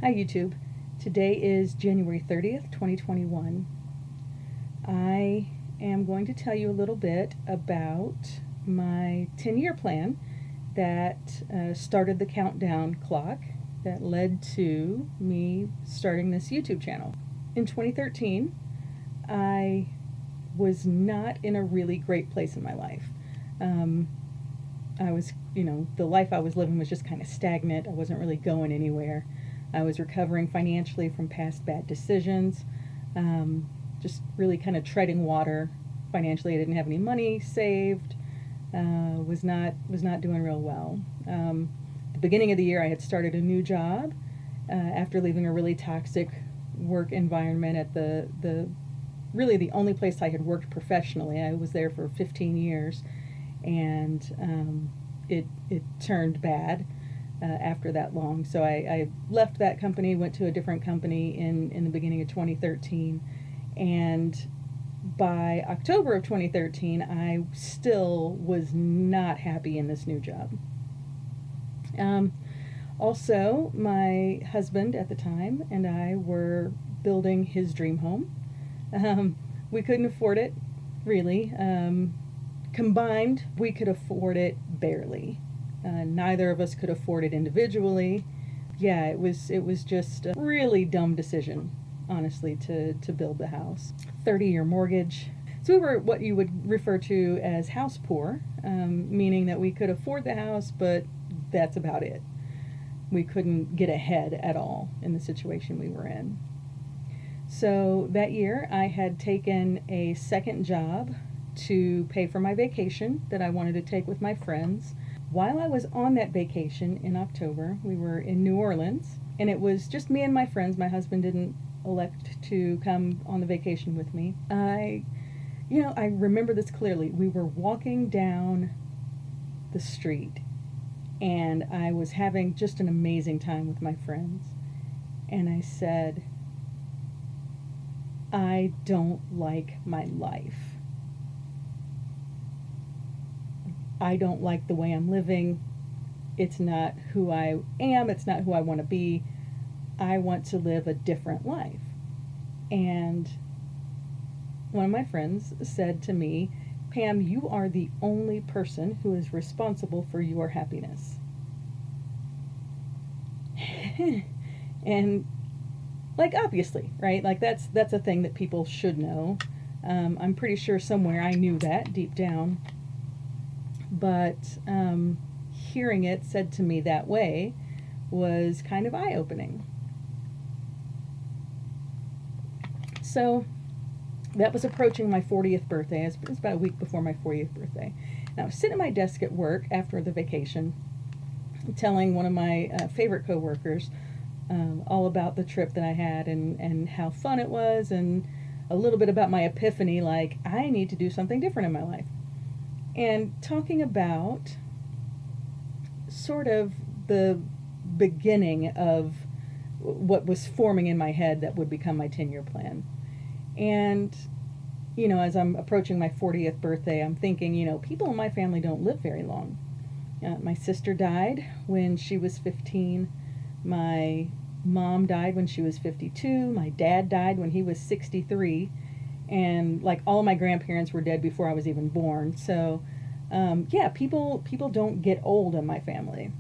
Hi YouTube. Today is January 30th, 2021. I am going to tell you a little bit about my 10-year plan that started the countdown clock that led to me starting this YouTube channel. In 2013, I was not in a really great place in my life. I was, the life I was living was just kind of stagnant. I wasn't really going anywhere. I was recovering financially from past bad decisions, just really kind of treading water financially. I didn't have any money saved, was not doing real well. The beginning of the year, I had started a new job after leaving a really toxic work environment at the really the only place I had worked professionally. I was there for 15 years, and it turned bad. After that long. So I left that company, went to a different company in the beginning of 2013, and by October of 2013, I still was not happy in this new job. Also, my husband at the time and I were building his dream home. We couldn't afford it, really. Combined, we could afford it barely. Neither of us could afford it individually. Yeah, it was just a really dumb decision, honestly, to build the house. 30-year mortgage. So we were what you would refer to as house poor, meaning that we could afford the house, but that's about it. We couldn't get ahead at all in the situation we were in. So that year I had taken a second job to pay for my vacation that I wanted to take with my friends. While I was on that vacation in October, we were in New Orleans, and it was just me and my friends. My husband didn't elect to come on the vacation with me. I remember this clearly. We were walking down the street, and I was having just an amazing time with my friends. And I said, I don't like my life. I don't like the way I'm living. It's not who I am. It's not who I want to be. I want to live a different life. And one of my friends said to me, Pam, you are the only person who is responsible for your happiness. And obviously, right? That's a thing that people should know. I'm pretty sure somewhere I knew that deep down. But hearing it said to me that way was kind of eye-opening. So that was approaching my 40th birthday. It was about a week before my 40th birthday. And I was sitting at my desk at work after the vacation, telling one of my favorite coworkers all about the trip that I had and how fun it was, and a little bit about my epiphany, like, I need to do something different in my life. And talking about sort of the beginning of what was forming in my head that would become my 10-year plan. And, as I'm approaching my 40th birthday, I'm thinking, people in my family don't live very long. My sister died when she was 15. My mom died when she was 52. My dad died when he was 63. And all my grandparents were dead before I was even born. So people don't get old in my family.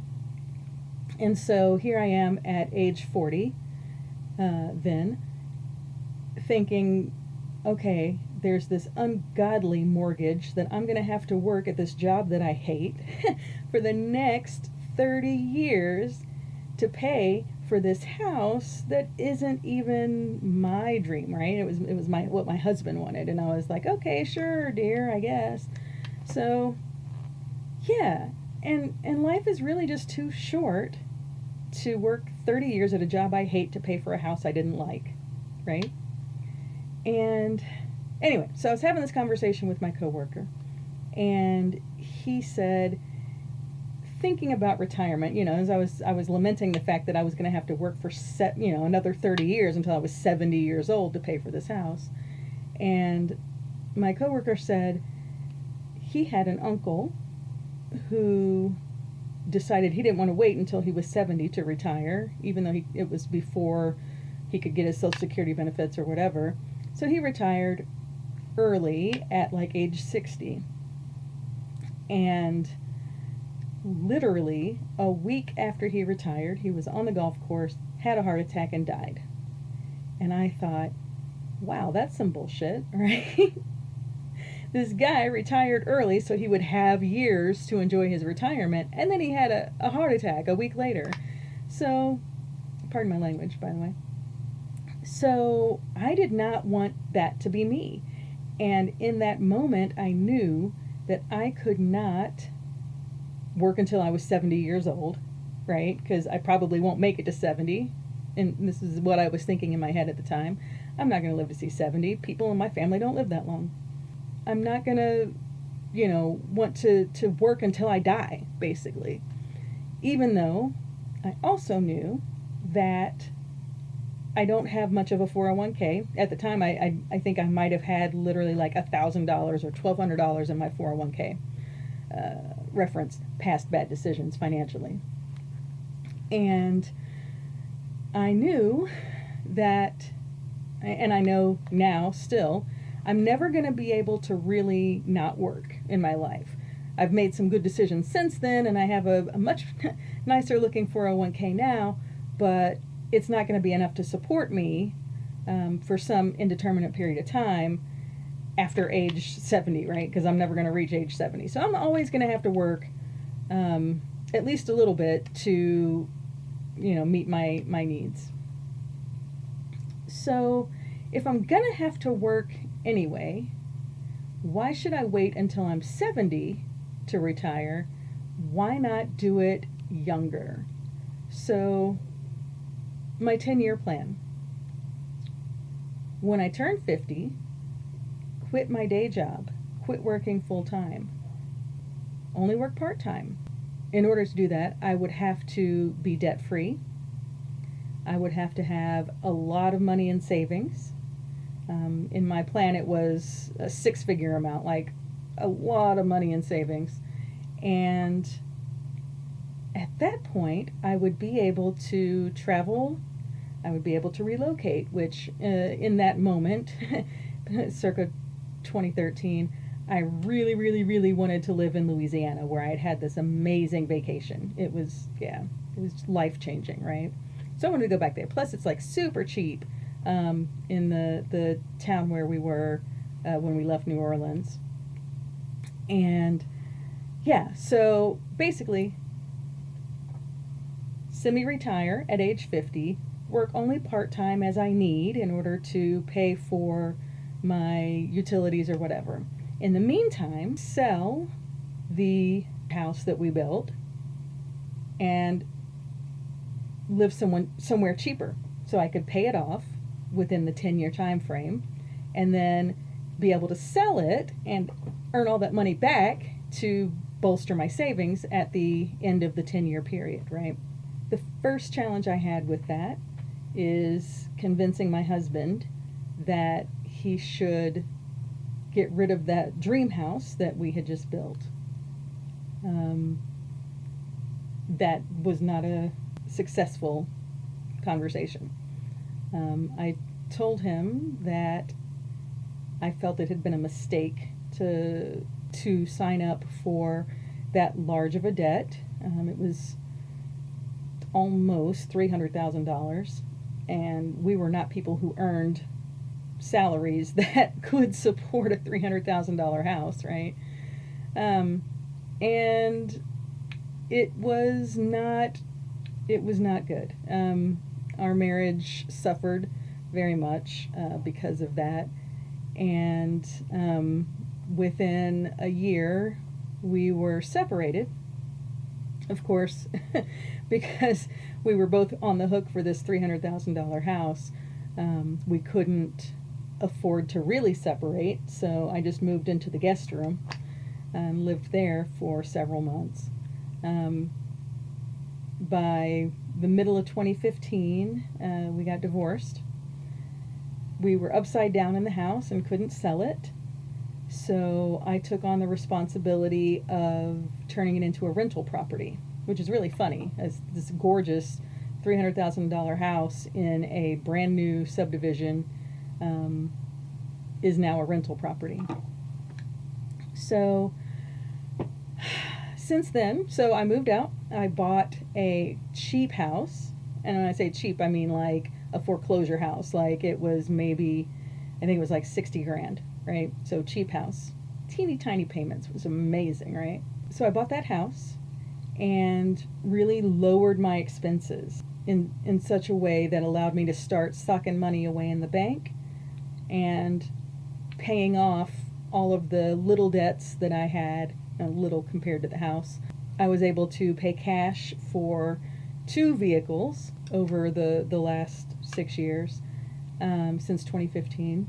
And so here I am at age 40 then, thinking, okay, there's this ungodly mortgage that I'm going to have to work at this job that I hate for the next 30 years to pay for this house that isn't even my dream, right? It was what my husband wanted, and I was like, okay, sure, dear, I guess. So, yeah, and life is really just too short to work 30 years at a job I hate to pay for a house I didn't like, right? And anyway, so I was having this conversation with my coworker, and he said, thinking about retirement, as I was lamenting the fact that I was going to have to work for another 30 years until I was 70 years old to pay for this house. And my coworker said he had an uncle who decided he didn't want to wait until he was 70 to retire, even though it was before he could get his Social Security benefits or whatever. So he retired early at like age 60. And literally a week after he retired, he was on the golf course, had a heart attack, and died. And I thought, wow, that's some bullshit, right? This guy retired early so he would have years to enjoy his retirement, and then he had a heart attack a week later. So, pardon my language, by the way. So, I did not want that to be me. And in that moment, I knew that I could not work until I was 70 years old, right? Because I probably won't make it to 70. And this is what I was thinking in my head at the time. I'm not going to live to see 70. People in my family don't live that long. I'm not going to, want to work until I die, basically. Even though I also knew that I don't have much of a 401k. At the time, I think I might have had literally like $1,000 or $1,200 in my 401k. Reference past bad decisions financially. And I knew that, and I know now still, I'm never going to be able to really not work in my life. I've made some good decisions since then, and I have a much nicer looking 401k now, but it's not going to be enough to support me for some indeterminate period of time after age 70, right? Because I'm never going to reach age 70. So I'm always going to have to work at least a little bit to, meet my needs. So if I'm going to have to work anyway, why should I wait until I'm 70 to retire? Why not do it younger? So my 10-year plan. When I turn 50, quit my day job, quit working full-time, only work part-time. In order to do that, I would have to be debt-free. I would have to have a lot of money in savings. In my plan, it was a six-figure amount, like a lot of money in savings. And at that point, I would be able to travel. I would be able to relocate, which in that moment, circa 2013, I really, really, really wanted to live in Louisiana, where I had had this amazing vacation. It was life-changing, right? So I wanted to go back there. Plus, it's like super cheap in the town where we were when we left New Orleans. And yeah, so basically, semi-retire at age 50, work only part-time as I need in order to pay for my utilities or whatever. In the meantime, sell the house that we built and live somewhere cheaper so I could pay it off within the 10-year time frame, and then be able to sell it and earn all that money back to bolster my savings at the end of the 10-year period, right? The first challenge I had with that is convincing my husband that he should get rid of that dream house that we had just built. That was not a successful conversation. I told him that I felt it had been a mistake to sign up for that large of a debt. It was almost $300,000, and we were not people who earned salaries that could support a $300,000 house, right? And it was not good. Our marriage suffered very much because of that, and within a year we were separated, of course. Because we were both on the hook for this $300,000 house. We couldn't afford to really separate, so I just moved into the guest room and lived there for several months. By the middle of 2015, we got divorced. We were upside down in the house and couldn't sell it, so I took on the responsibility of turning it into a rental property. which is really funny, as this gorgeous $300,000 house in a brand new subdivision is now a rental property. So since then, so I moved out. I bought a cheap house, and when I say cheap, I mean like a foreclosure house. Like it was maybe, I think it was like 60 grand, right? So cheap house, teeny tiny payments, was amazing, right? So I bought that house and really lowered my expenses in such a way that allowed me to start socking money away in the bank and paying off all of the little debts that I had, little compared to the house. I was able to pay cash for 2 vehicles over the last 6 years, since 2015.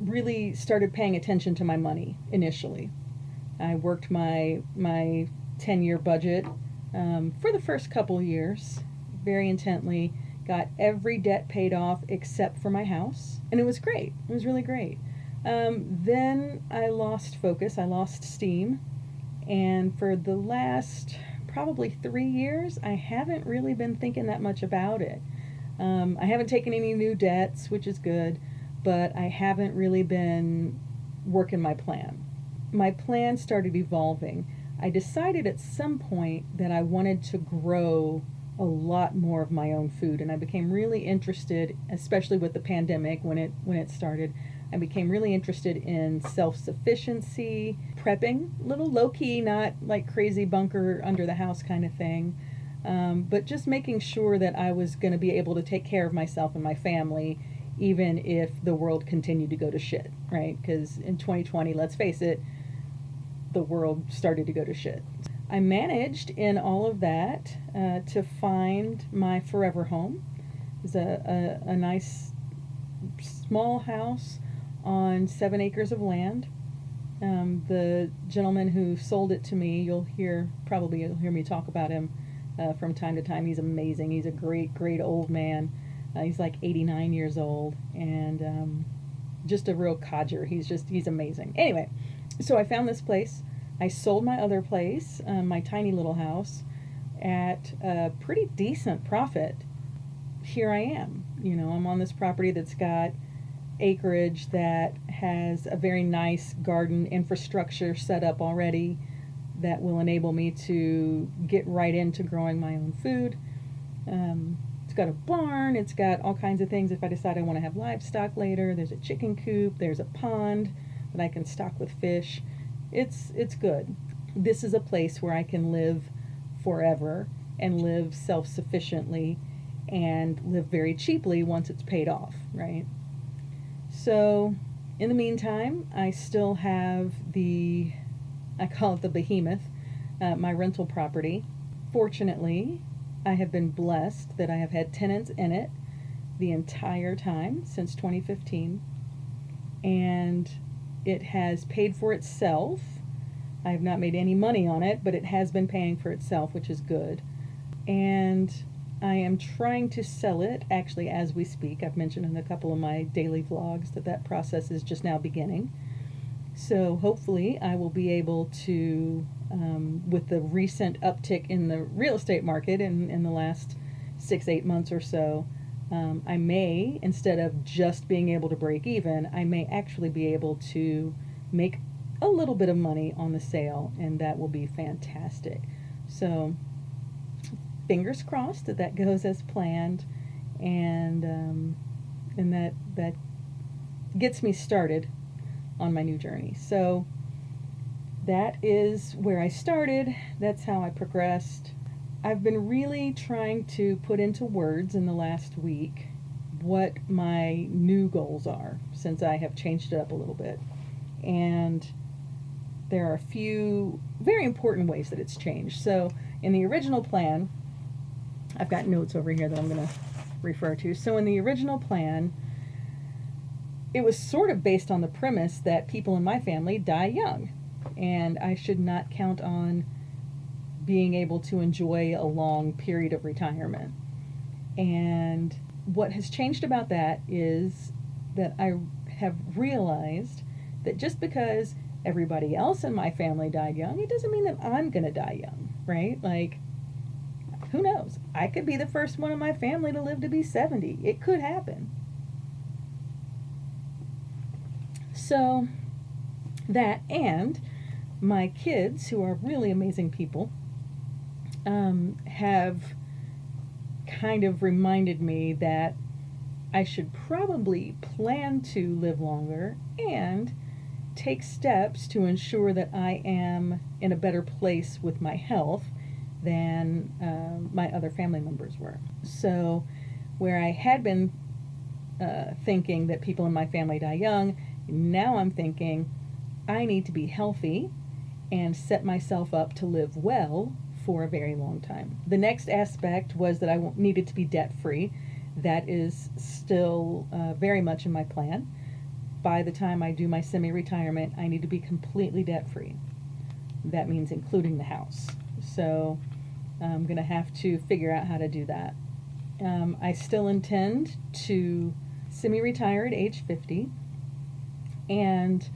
Really started paying attention to my money initially. I worked my 10-year budget for the first couple years very intently, got every debt paid off except for my house, and it was great. It was really great. Then I lost focus, I lost steam, and for the last probably 3 years, I haven't really been thinking that much about it. I haven't taken any new debts, which is good, but I haven't really been working my plan. My plan started evolving. I decided at some point that I wanted to grow a lot more of my own food, and I became really interested, especially with the pandemic when it started. I became really interested in self-sufficiency, prepping, little low-key, not like crazy bunker under the house kind of thing, but just making sure that I was going to be able to take care of myself and my family, even if the world continued to go to shit, right? Because in 2020, let's face it, the world started to go to shit. I managed in all of that to find my forever home. It was a nice small house on 7 acres of land. The gentleman who sold it to me, you'll hear me talk about him from time to time. He's amazing. He's a great old man. He's like 89 years old, and just a real codger. He's amazing. Anyway, so I found this place. I sold my other place, my tiny little house, at a pretty decent profit. Here I am. I'm on this property that's got acreage that has a very nice garden infrastructure set up already that will enable me to get right into growing my own food. It's got a barn, it's got all kinds of things if I decide I want to have livestock later. There's a chicken coop, there's a pond that I can stock with fish. It's good. This is a place where I can live forever and live self-sufficiently and live very cheaply once it's paid off, right? So, in the meantime, I still have I call it the behemoth, my rental property. Fortunately, I have been blessed that I have had tenants in it the entire time since 2015, and it has paid for itself. I have not made any money on it, but it has been paying for itself, which is good. And I am trying to sell it, actually, as we speak. I've mentioned in a couple of my daily vlogs that process is just now beginning. So hopefully I will be able to, with the recent uptick in the real estate market in the last 6-8 months or so, I may, instead of just being able to break even, I may actually be able to make a little bit of money on the sale, and that will be fantastic. So fingers crossed that goes as planned, and that gets me started on my new journey. So that is where I started. That's how I progressed. I've been really trying to put into words in the last week what my new goals are since I have changed it up a little bit. And there are a few very important ways that it's changed. So in the original plan, I've got notes over here that I'm going to refer to. So in the original plan, it was sort of based on the premise that people in my family die young, and I should not count on being able to enjoy a long period of retirement. And what has changed about that is that I have realized that just because everybody else in my family died young, it doesn't mean that I'm going to die young, right? Like, Who knows? I could be the first one in my family to live to be 70. It could happen. So, that, and my kids, who are really amazing people, have kind of reminded me that I should probably plan to live longer and take steps to ensure that I am in a better place with my health than my other family members were. So, where I had been thinking that people in my family die young, now I'm thinking I need to be healthy and set myself up to live well for a very long time. The next aspect was that I needed to be debt free. That is still very much in my plan. By the time I do my semi-retirement, I need to be completely debt free. That means including the house. So I'm going to have to figure out how to do that. I still intend to semi-retire at age 50. And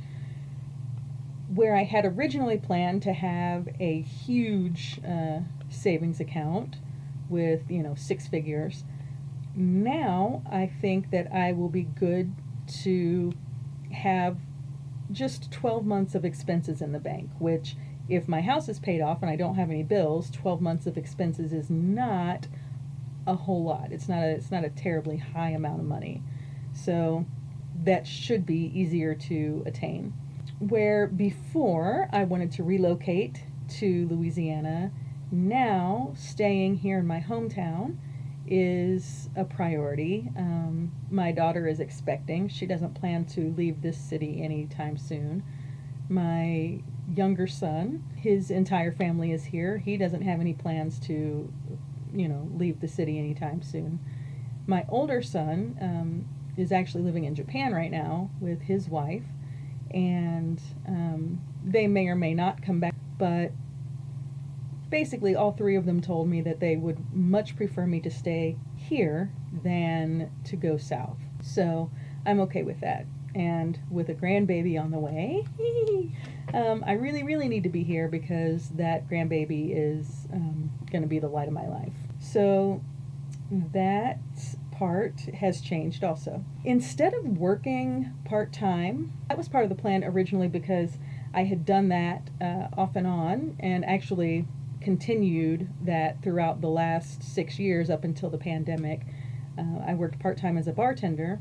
where I had originally planned to have a huge savings account with, 6 figures, now I think that I will be good to have just 12 months of expenses in the bank, which, if my house is paid off and I don't have any bills, 12 months of expenses is not a whole lot. It's not a terribly high amount of money. So that should be easier to attain. Where before I wanted to relocate to Louisiana, now staying here in my hometown is a priority. My daughter is expecting. She doesn't plan to leave this city anytime soon. My younger son, his entire family is here. He doesn't have any plans to, leave the city anytime soon. My older son is actually living in Japan right now with his wife, and they may or may not come back, but basically all 3 of them told me that they would much prefer me to stay here than to go south. So I'm okay with that. And with a grandbaby on the way, I really, really need to be here because that grandbaby is going to be the light of my life. So that part has changed also. Instead of working part-time, that was part of the plan originally because I had done that off and on, and actually continued that throughout the last 6 years up until the pandemic. I worked part-time as a bartender,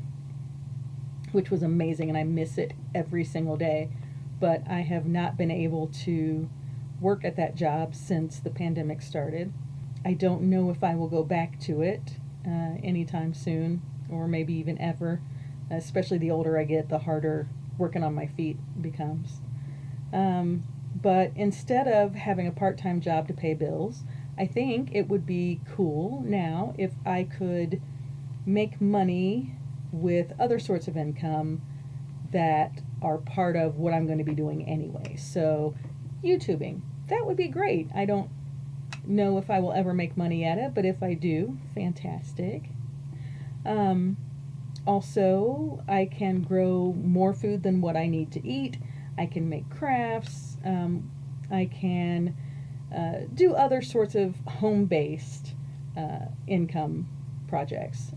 which was amazing, and I miss it every single day, but I have not been able to work at that job since the pandemic started. I don't know if I will go back to it anytime soon, or maybe even ever. Especially the older I get, the harder working on my feet becomes. But instead of having a part-time job to pay bills, I think it would be cool now if I could make money with other sorts of income that are part of what I'm going to be doing anyway. So YouTubing, that would be great. I don't know if I will ever make money at it, but if I do, fantastic. Also, I can grow more food than what I need to eat. I can make crafts. I can do other sorts of home-based income projects.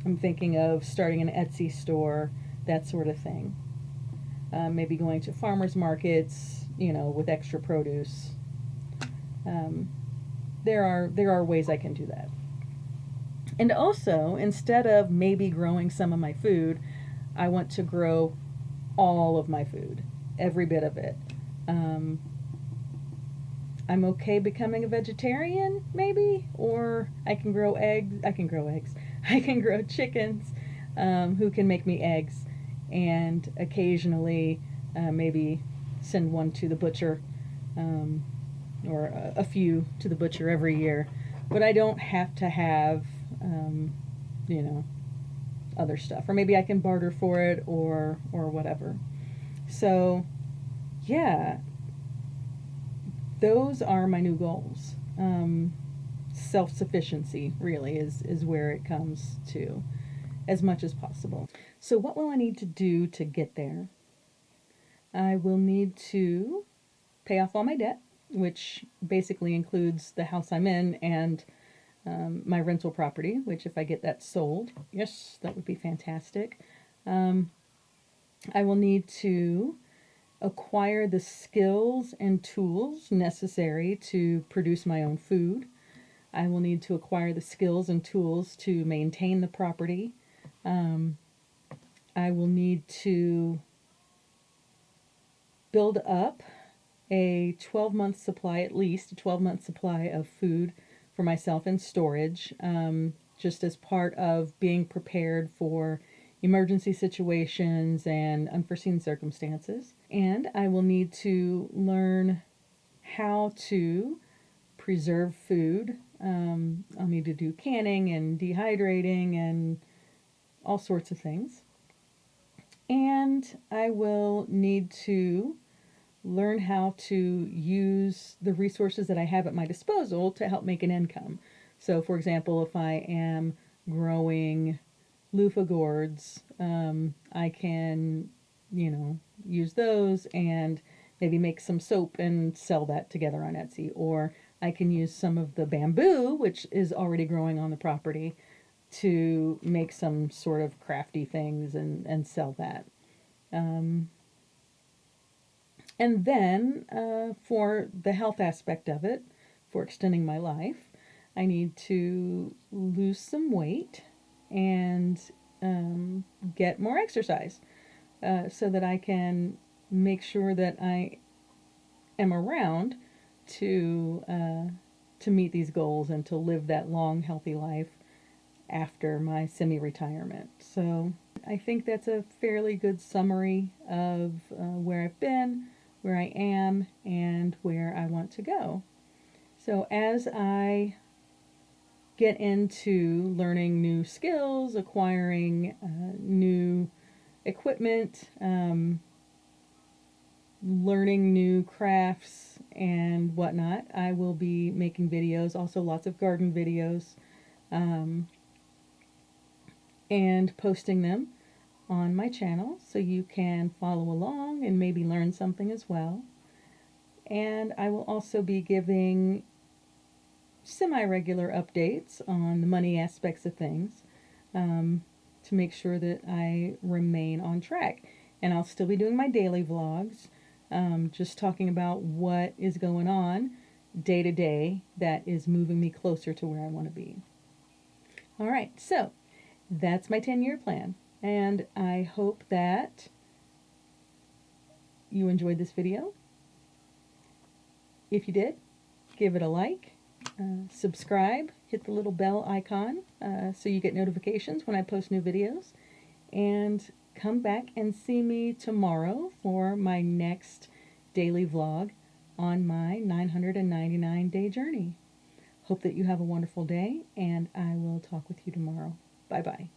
I'm thinking of starting an Etsy store, that sort of thing. Maybe going to farmers markets, with extra produce. There are ways I can do that. And also, instead of maybe growing some of my food, I want to grow all of my food, every bit of it. I'm okay becoming a vegetarian, maybe, or I can grow eggs. I can grow chickens who can make me eggs, and occasionally maybe send one to the butcher, or a few to the butcher every year. But I don't have to have, other stuff. Or maybe I can barter for it or whatever. So, yeah, those are my new goals. Self-sufficiency really is where it comes to, as much as possible. So what will I need to do to get there? I will need to pay off all my debt, which basically includes the house I'm in and my rental property, which if I get that sold, yes, that would be fantastic. I will need to acquire the skills and tools necessary to produce my own food. I will need to acquire the skills and tools to maintain the property. I will need to build up a 12-month supply, at least a 12-month supply of food for myself in storage, just as part of being prepared for emergency situations and unforeseen circumstances. And I will need to learn how to preserve food. I'll need to do canning and dehydrating and all sorts of things. And I will need to learn how to use the resources that I have at my disposal to help make an income. So, for example, if I am growing loofah gourds, I can, use those and maybe make some soap and sell that together on Etsy. Or I can use some of the bamboo, which is already growing on the property, to make some sort of crafty things and sell that. And then for the health aspect of it, for extending my life, I need to lose some weight and get more exercise so that I can make sure that I am around to meet these goals and to live that long, healthy life after my semi-retirement. So I think that's a fairly good summary of where I've been, where I am, and where I want to go. So as I get into learning new skills, acquiring new equipment, learning new crafts and whatnot, I will be making videos, also lots of garden videos, and posting them on my channel so you can follow along and maybe learn something as well. And I will also be giving semi-regular updates on the money aspects of things to make sure that I remain on track. And I'll still be doing my daily vlogs, just talking about what is going on day to day that is moving me closer to where I want to be. All right, so that's my 10-year plan. And I hope that you enjoyed this video. If you did, give it a like, subscribe, hit the little bell icon so you get notifications when I post new videos, and come back and see me tomorrow for my next daily vlog on my 999-day journey. Hope that you have a wonderful day, and I will talk with you tomorrow. Bye-bye.